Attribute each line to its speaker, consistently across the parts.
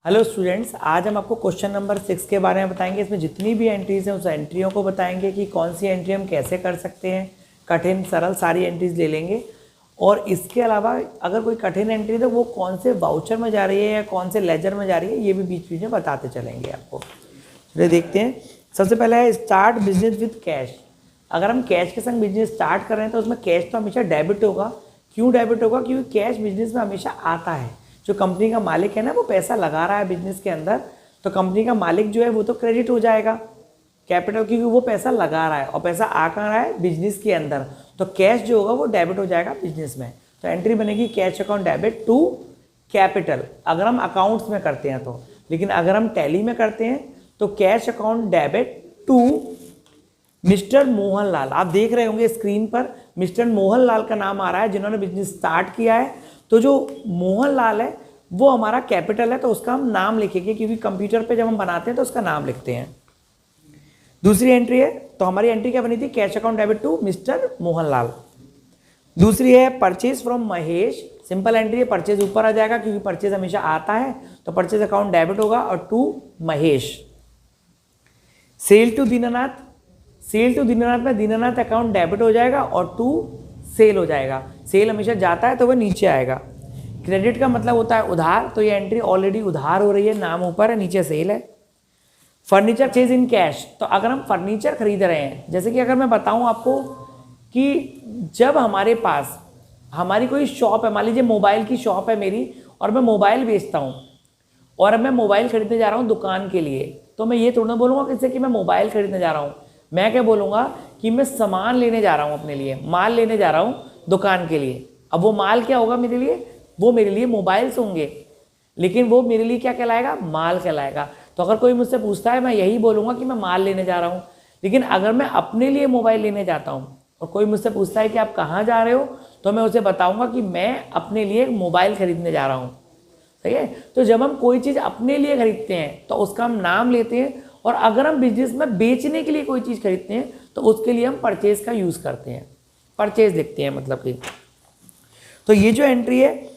Speaker 1: Hello students, आज हम आपको क्वेश्चन नंबर 6 के बारे में बताएंगे। इसमें जितनी भी एंट्रीज हैं उस एंट्रियों को बताएंगे कि कौन सी एंट्री हम कैसे कर सकते हैं। कठिन सरल सारी एंट्रीज ले लेंगे और इसके अलावा अगर कोई कठिन एंट्री तो वो कौन से वाउचर में जा रही है या कौन से लेजर में जा रही है ये भी बीच बीच में बताते चलेंगे आपको। चलिए देखते हैं। सबसे पहले है स्टार्ट बिजनेस विद कैश। अगर हम कैश के संग बिजनेस स्टार्ट कर रहे हैं तो उसमें कैश तो हमेशा डेबिट होगा। क्यों डेबिट होगा? क्योंकि कैश बिजनेस में हमेशा आता है। जो कंपनी का मालिक है ना, वो पैसा लगा रहा है बिजनेस के अंदर, तो कंपनी का मालिक जो है वो तो क्रेडिट हो जाएगा कैपिटल, क्योंकि वो पैसा लगा रहा है और पैसा आ कहाँ रहा है? बिजनेस के अंदर। तो कैश जो होगा वो डेबिट हो जाएगा बिजनेस में। तो एंट्री बनेगी cash account debit to capital, अगर हम अकाउंट्स में करते हैं तो। लेकिन अगर हम टैली में करते हैं तो cash account debit to mister Mohanlal. आप देख रहे होंगे स्क्रीन पर मिस्टर मोहनलाल का नाम आ रहा है जिन्होंने बिजनेस स्टार्ट किया है। तो जो मोहनलाल है वो हमारा कैपिटल है, तो उसका हम नाम लिखेंगे, क्योंकि कंप्यूटर पे जब हम बनाते हैं तो उसका नाम लिखते हैं। दूसरी एंट्री है, तो हमारी एंट्री क्या बनी थी? Cash account debit to mister Mohanlal. दूसरी है purchase from Mahesh. Simple entry है, परचेज ऊपर आ जाएगा क्योंकि परचेज हमेशा आता है, तो परचेज अकाउंट डेबिट होगा और to Mahesh. Sale to Dinanath. Sale to Dinanath में दीनानाथ अकाउंट डेबिट हो जाएगा और टू सेल हो जाएगा। सेल हमेशा जाता है तो वह नीचे आएगा। क्रेडिट का मतलब होता है उधार, तो ये एंट्री ऑलरेडी उधार हो रही है, नाम ऊपर है नीचे सेल है। Furniture chase in cash. तो अगर हम फर्नीचर खरीद रहे हैं, जैसे कि अगर मैं बताऊं आपको कि जब हमारे पास हमारी कोई शॉप है, मान लीजिए मोबाइल की शॉप है मेरी और मैं मोबाइल बेचता हूँ और अब मैं मोबाइल खरीदने जा रहा हूँ दुकान के लिए, तो मैं ये थोड़ा ना बोलूँगा किससे कि मैं मोबाइल खरीदने जा रहा हूँ। मैं क्या बोलूँगा कि मैं सामान लेने जा रहा हूँ, अपने लिए माल लेने जा रहा हूँ दुकान के लिए। अब वो माल क्या होगा मेरे लिए? वो मेरे लिए मोबाइल्स होंगे, लेकिन वो मेरे लिए क्या कहलाएगा? माल कहलाएगा। तो अगर कोई मुझसे पूछता है, मैं यही बोलूँगा कि मैं माल लेने जा रहा हूँ। लेकिन अगर मैं अपने लिए मोबाइल लेने जाता हूँ और कोई मुझसे पूछता है कि आप कहाँ जा रहे हो, तो मैं उसे बताऊँगा कि मैं अपने लिए मोबाइल खरीदने जा रहा हूँ। सही है। तो जब हम कोई चीज़ अपने लिए खरीदते हैं तो उसका हम नाम लेते हैं, और अगर हम बिजनेस में बेचने के लिए कोई चीज़ खरीदते हैं तो उसके लिए हम परचेज का यूज़ करते हैं, परचेज लिखते हैं मतलब कि। तो ये जो एंट्री है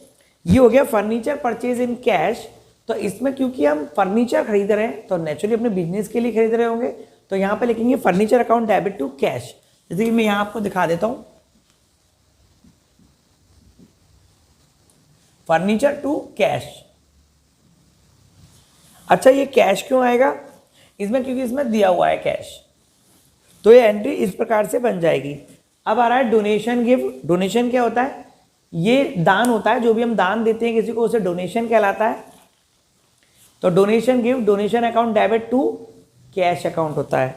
Speaker 1: ये हो गया फर्नीचर परचेज इन कैश। तो इसमें क्योंकि हम फर्नीचर खरीद रहे हैं तो नेचुरली अपने बिजनेस के लिए खरीद रहे होंगे, तो यहाँ पे लिखेंगे furniture account debit to cash. जैसे कि मैं यहाँ आपको दिखा देता हूँ, फर्नीचर टू कैश। अच्छा, ये कैश क्यों आएगा इसमें? क्योंकि इसमें दिया हुआ है कैश, तो ये एंट्री इस प्रकार से बन जाएगी। अब आ रहा है डोनेशन गिफ्ट। डोनेशन क्या होता है? ये दान होता है, जो भी हम दान देते हैं किसी को उसे डोनेशन कहलाता है। तो donation gift, donation account debit to cash account होता है,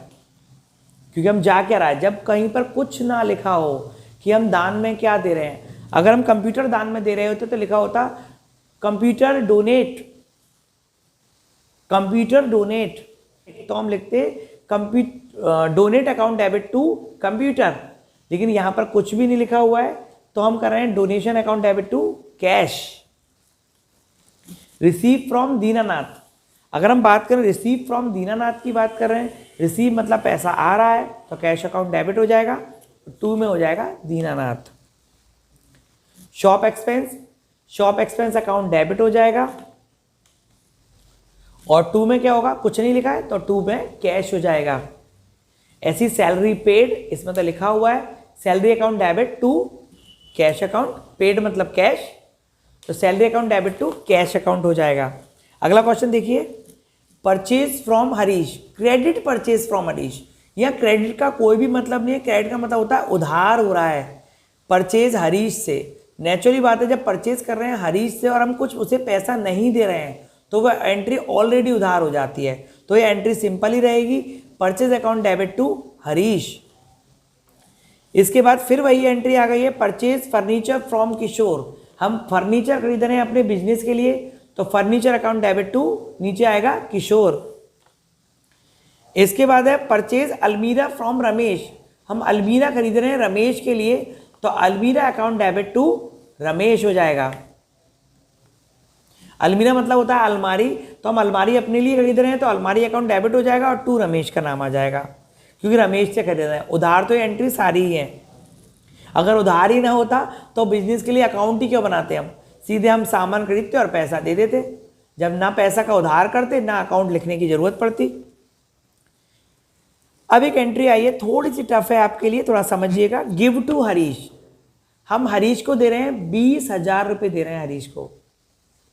Speaker 1: क्योंकि हम जा क्या रहा है, जब कहीं पर कुछ ना लिखा हो कि हम दान में क्या दे रहे हैं। अगर हम कंप्यूटर दान में दे रहे होते तो लिखा होता कंप्यूटर डोनेट, कंप्यूटर डोनेट, तो हम लिखते donate account debit to computer. लेकिन यहां पर कुछ भी नहीं लिखा हुआ है, तो हम कर रहे हैं donation account debit to cash. Receive from Dinanath. अगर हम बात करें रिसीव फ्रॉम दीनानाथ की बात कर रहे हैं, रिसीव मतलब पैसा आ रहा है, तो कैश अकाउंट डेबिट हो जाएगा, टू में हो जाएगा Dinanath. Shop expense, shop expense account debit हो जाएगा और टू में क्या होगा? कुछ नहीं लिखा है तो टू में कैश हो जाएगा। ऐसी सैलरी पेड, इसमें तो लिखा हुआ है salary account debit to cash account, paid मतलब कैश, तो salary account debit to cash account हो जाएगा। अगला क्वेश्चन देखिए, purchase from Harish. Credit purchase from Harish. यह क्रेडिट का कोई भी मतलब नहीं है, क्रेडिट का मतलब होता है उधार हो रहा है। परचेज हरीश से, नेचुरली बात है जब परचेज कर रहे हैं हरीश से और हम कुछ उसे पैसा नहीं दे रहे हैं तो वह एंट्री ऑलरेडी उधार हो जाती है, तो ये एंट्री सिंपल ही रहेगी, purchase account debit to Harish. इसके बाद फिर वही एंट्री आ गई है, परचेज फर्नीचर फ्रॉम किशोर। हम फर्नीचर खरीद रहे हैं अपने बिजनेस के लिए, तो फर्नीचर अकाउंट डेबिट टू नीचे आएगा किशोर। इसके बाद है परचेज अलमीरा फ्रॉम रमेश। हम अलमीरा खरीद रहे हैं रमेश के लिए, तो अलमीरा अकाउंट डेबिट टू रमेश हो जाएगा। अलमीरा मतलब होता है अलमारी, तो हम अलमारी अपने लिए खरीद रहे हैं तो अलमारी अकाउंट डेबिट हो जाएगा और टू रमेश का नाम आ जाएगा, क्योंकि रमेश से खरीद रहे हैं। उधार तो ये एंट्री सारी ही है। अगर उधार ही ना होता तो बिजनेस के लिए अकाउंट ही क्यों बनाते हम? सीधे हम सामान खरीदते और पैसा दे देते। जब ना पैसा का उधार करते ना अकाउंट लिखने की जरूरत पड़ती। अब एक एंट्री आई है, थोड़ी सी टफ है आपके लिए, थोड़ा समझिएगा। गिव टू हरीश, हम हरीश को दे रहे हैं 20,000 रुपये दे रहे हैं हरीश को,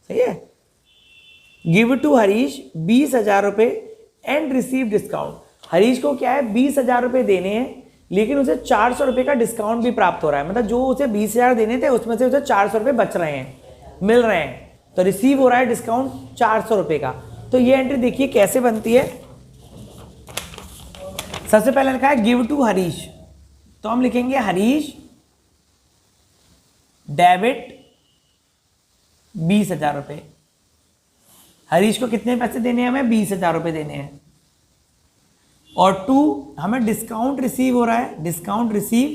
Speaker 1: सही है। गिव टू हरीश 20,000 रुपये एंड रिसीव डिस्काउंट। हरीश को क्या है 20,000 रुपये देने हैं, लेकिन उसे 400 रुपये का डिस्काउंट भी प्राप्त हो रहा है। मतलब जो उसे 20,000 देने थे उसमें से उसे 400 रुपये बच रहे हैं, मिल रहे हैं, तो रिसीव हो रहा है डिस्काउंट 400 रुपये का। तो ये एंट्री देखिए कैसे बनती है। सबसे पहले लिखा है गिव टू हरीश, तो हम लिखेंगे हरीश डेबिट 20,000 रुपये। हरीश को कितने पैसे देने हैं, हमें 20,000 रुपये देने हैं। और टू, हमें डिस्काउंट रिसीव हो रहा है, डिस्काउंट रिसीव,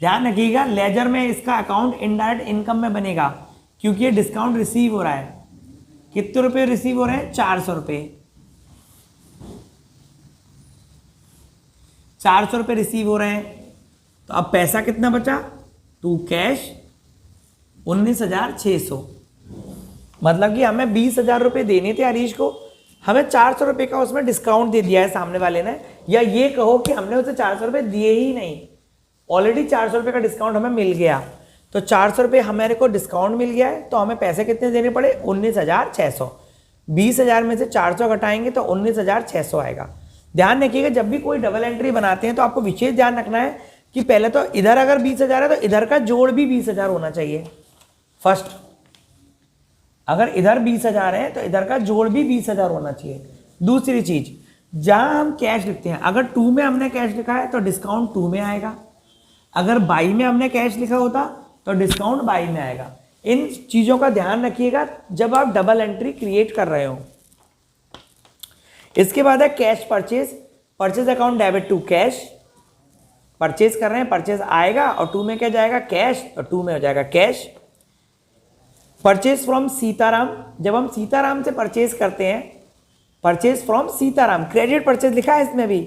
Speaker 1: ध्यान रखिएगा लेजर में इसका अकाउंट इनडायरेक्ट इनकम में बनेगा, क्योंकि ये डिस्काउंट रिसीव हो रहा है। कितने रुपए रिसीव हो रहे हैं, 400 रुपये। 400 रुपये रिसीव हो रहे हैं, तो अब पैसा कितना बचा, टू कैश 19,600। मतलब कि हमें 20,000 रुपये देने थे हरीश को, हमें 400 रुपये का उसमें डिस्काउंट दे दिया है सामने वाले ने, या ये कहो कि हमने उसे 400 रुपये दिए ही नहीं, ऑलरेडी 400 रुपये का डिस्काउंट हमें मिल गया। तो 400 रुपये हमारे को डिस्काउंट मिल गया है, तो हमें पैसे कितने देने पड़े, 19,600। 20,000 में से 400 घटाएंगे तो 19,600 आएगा। ध्यान रखिएगा जब भी कोई डबल एंट्री बनाते हैं तो आपको विशेष ध्यान रखना है कि पहले तो इधर अगर 20,000 है तो इधर का जोड़ भी 20,000 होना चाहिए। फर्स्ट, अगर इधर 20,000 है तो इधर का जोड़ भी 20,000 होना चाहिए। दूसरी चीज, जहां हम कैश लिखते हैं, अगर 2 में हमने कैश लिखा है तो डिस्काउंट 2 में आएगा, अगर बाई में हमने कैश लिखा होता तो डिस्काउंट बाई में आएगा। इन चीजों का ध्यान रखिएगा जब आप डबल एंट्री क्रिएट कर रहे हो। इसके बाद है cash purchase, purchase account debit to cash, purchase कर रहे हैं, परचेज आएगा और 2 में क्या जाएगा, कैश, और 2 में हो जाएगा कैश। परचेज फ्रॉम सीताराम, जब हम सीताराम से परचेज करते हैं, purchase from Sitaram, credit purchase लिखा है इसमें भी,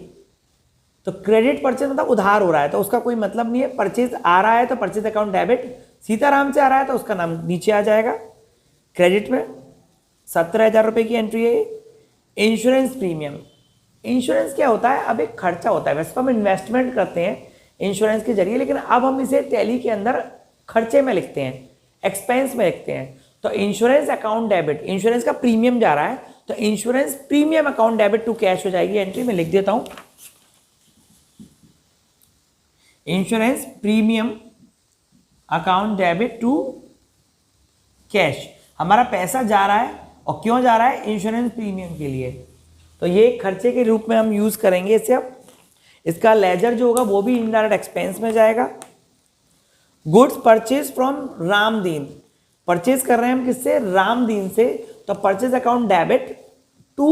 Speaker 1: तो क्रेडिट परचेज मतलब उधार हो रहा है, तो उसका कोई मतलब नहीं है। परचेज आ रहा है तो परचेज अकाउंट डेबिट, सीताराम से आ रहा है तो उसका नाम नीचे आ जाएगा क्रेडिट में। 17,000 रुपये की एंट्री है। इंश्योरेंस प्रीमियम, इंश्योरेंस क्या होता है, अब एक खर्चा होता है, वैसे तो हम इन्वेस्टमेंट करते हैं इंश्योरेंस के जरिए, लेकिन अब हम इसे टैली के अंदर खर्चे में लिखते हैं, एक्सपेंस में लिखते हैं। तो इंश्योरेंस अकाउंट डेबिट, इंश्योरेंस का प्रीमियम जा रहा है तो insurance premium account debit to cash हो जाएगी एंट्री में, लिख देता हूं insurance premium account debit to cash. हमारा पैसा जा रहा है, और क्यों जा रहा है, इंश्योरेंस प्रीमियम के लिए, तो ये खर्चे के रूप में हम यूज करेंगे इसे। अब इसका लेजर जो होगा वो भी इनडायरेक्ट एक्सपेंस में जाएगा। Goods purchase from Ramdin, purchase कर रहे हैं हम किससे, रामदीन से, तो purchase account debit to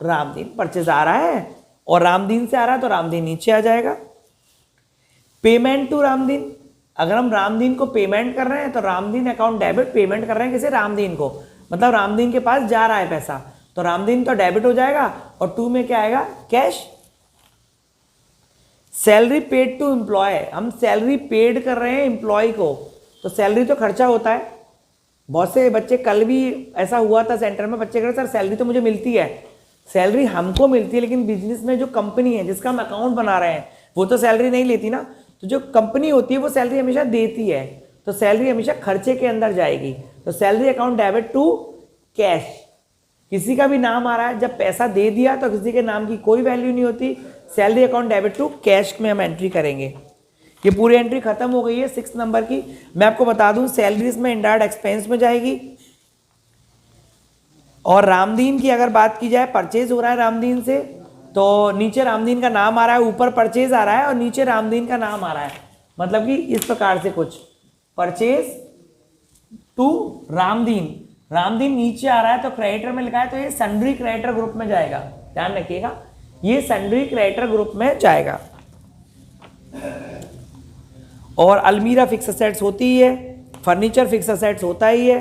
Speaker 1: Ramdin, purchase आ रहा है और रामदीन से आ रहा है तो रामदीन नीचे आ जाएगा। पेमेंट टू रामदीन, अगर हम रामदीन को पेमेंट कर रहे हैं तो रामदीन अकाउंट डेबिट, पेमेंट कर रहे हैं किसे, रामदीन को, मतलब रामदीन के पास जा रहा है पैसा, तो रामदीन तो डेबिट हो जाएगा और 2 में क्या आएगा, cash. Salary paid to employee, हम सैलरी पेड कर रहे हैं एम्प्लॉय को, तो सैलरी तो खर्चा होता है। बहुत से बच्चे, कल भी ऐसा हुआ था सेंटर में, बच्चे कह रहे सर सैलरी तो मुझे मिलती है, सैलरी हमको मिलती है, लेकिन बिजनेस में जो कंपनी है जिसका हम अकाउंट बना रहे हैं वो तो सैलरी नहीं लेती ना, तो जो कंपनी होती है वो सैलरी हमेशा देती है, तो सैलरी हमेशा खर्चे के अंदर जाएगी। तो salary account debit to cash, किसी का भी नाम आ रहा है, जब पैसा दे दिया तो किसी के नाम की कोई वैल्यू नहीं होती, salary account debit to cash में हम एंट्री करेंगे। ये पूरी एंट्री खत्म हो गई है 6 नंबर की। मैं आपको बता दूं सैलरीज में इनडायरेक्ट एक्सपेंस में जाएगी, और रामदीन की अगर बात की जाए, परचेज हो रहा है रामदीन से, तो नीचे रामदीन का नाम आ रहा है, ऊपर परचेज आ रहा है और नीचे रामदीन का नाम आ रहा है, मतलब कि इस प्रकार से कुछ, परचेज टू रामदीन, रामदीन नीचे आ रहा है तो क्रेडिटर में लिखा है, तो ये सन्ड्री क्रेडिटर ग्रुप में जाएगा, ध्यान रखिएगा ये सन्ड्री क्रेडिटर ग्रुप में जाएगा। और अलमीरा फिक्स असेट्स होती ही है, फर्नीचर फिक्स असेट्स होता ही है,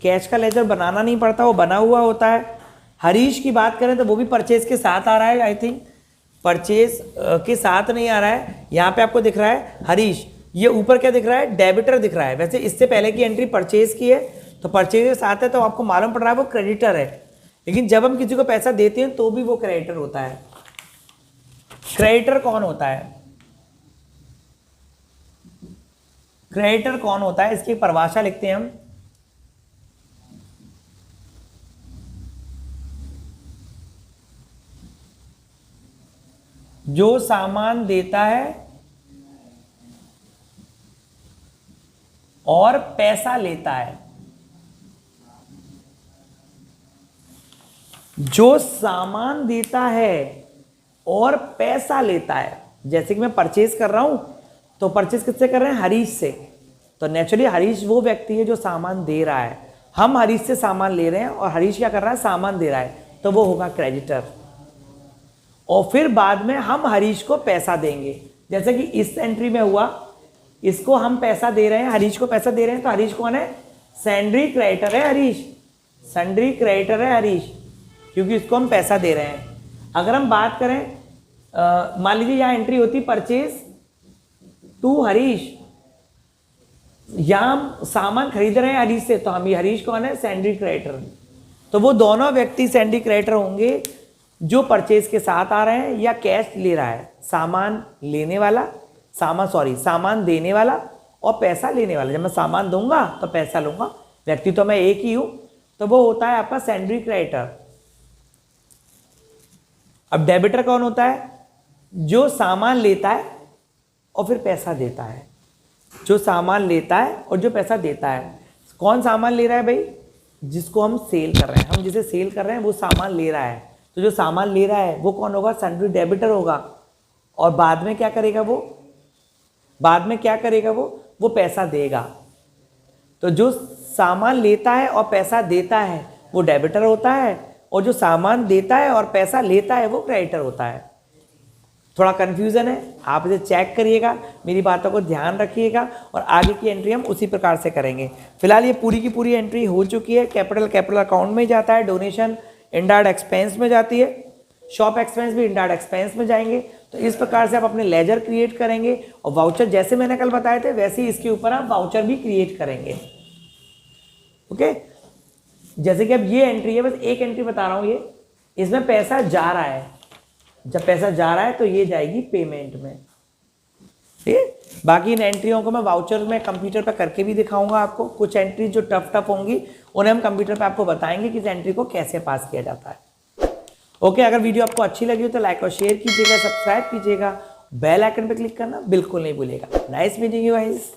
Speaker 1: कैश का लेजर बनाना नहीं पड़ता, वो बना हुआ होता है। हरीश की बात करें तो वो भी परचेज के साथ आ रहा है, आई थिंक परचेज के साथ नहीं आ रहा है, यहाँ पे आपको दिख रहा है हरीश, ये ऊपर क्या दिख रहा है, डेबिटर दिख रहा है। वैसे इससे पहले की एंट्री परचेज की है, तो परचेज के साथ है तो आपको मालूम पड़ रहा है वो क्रेडिटर है, लेकिन जब हम किसी को पैसा देते हैं तो भी वो क्रेडिटर होता है। क्रेडिटर कौन होता है? क्रेडिटर कौन होता है इसकी परिभाषा लिखते हैं हम। जो सामान देता है और पैसा लेता है। जो सामान देता है और पैसा लेता है, जैसे कि मैं परचेज कर रहा हूं तो परचेज किससे कर रहे हैं? हरीश से। तो नेचुरली हरीश वो व्यक्ति है जो सामान दे रहा है, हम हरीश से सामान ले रहे हैं और हरीश क्या कर रहा है? सामान दे रहा है, तो वो होगा क्रेडिटर। और फिर बाद में हम हरीश को पैसा देंगे, जैसे कि इस एंट्री में हुआ, इसको हम पैसा दे रहे हैं, हरीश को पैसा दे रहे हैं, तो हरीश कौन है? सैंड्री क्रेडिटर है हरीश, सैंड्री क्रेडिटर है हरीश, क्योंकि इसको हम पैसा दे रहे हैं। अगर हम बात करें, मान लीजिए यहाँ एंट्री होती परचेज टू हरीश, यहाँ हम सामान खरीद रहे हैं हरीश से, तो हम ये हरीश कौन है? सैंड्री क्रेडिटर। तो वो दोनों व्यक्ति सैंड्री क्रेडिटर होंगे जो परचेज के साथ आ रहे हैं या कैश ले रहा है। सामान लेने वाला, सामान देने वाला और पैसा लेने वाला। जब मैं सामान दूंगा तो पैसा लूंगा, व्यक्ति तो मैं एक ही हूं, तो वो होता है आपका सैंड्री क्रेडिटर। अब डेबिटर कौन होता है? जो सामान लेता है और फिर पैसा देता है। जो सामान लेता है और जो पैसा देता है। कौन सामान ले रहा है भाई? जिसको हम सेल कर रहे हैं, हम जिसे सेल कर रहे हैं वो सामान ले रहा है, तो जो सामान ले रहा है वो कौन होगा? सैंड्री डेबिटर होगा। और बाद में क्या करेगा वो? बाद में क्या करेगा वो पैसा देगा। तो जो सामान लेता है और पैसा देता है वो डेबिटर होता है, और जो सामान देता है और पैसा लेता है वो क्रेडिटर होता है। थोड़ा कंफ्यूजन है, आप इसे चेक करिएगा, मेरी बातों को ध्यान रखिएगा, और आगे की एंट्री हम उसी प्रकार से करेंगे। फिलहाल ये पूरी की पूरी एंट्री हो चुकी है। कैपिटल अकाउंट में जाता है, डोनेशन इनडायरेक्ट एक्सपेंस में जाती है, शॉप एक्सपेंस भी इनडायरेक्ट एक्सपेंस में जाएंगे। तो इस प्रकार से आप अपने लेजर क्रिएट करेंगे, और वाउचर जैसे मैंने कल बताए थे वैसे ही इसके ऊपर आप वाउचर भी क्रिएट करेंगे। ओके, जैसे कि अब ये एंट्री है, बस एक एंट्री बता रहा हूँ, ये इसमें पैसा जा रहा है। जब पैसा जा रहा है तो ये जाएगी पेमेंट में, ठीक है। बाकी इन एंट्रियों को मैं वाउचर में कंप्यूटर पर करके भी दिखाऊंगा आपको। कुछ एंट्री जो टफ होंगी उन्हें हम कंप्यूटर पे आपको बताएंगे कि इस एंट्री को कैसे पास किया जाता है। ओके, अगर वीडियो आपको अच्छी लगी हो तो लाइक और शेयर कीजिएगा, सब्सक्राइब कीजिएगा, बेल आइकन पे क्लिक करना बिल्कुल नहीं भूलिएगा। Nice meeting you guys.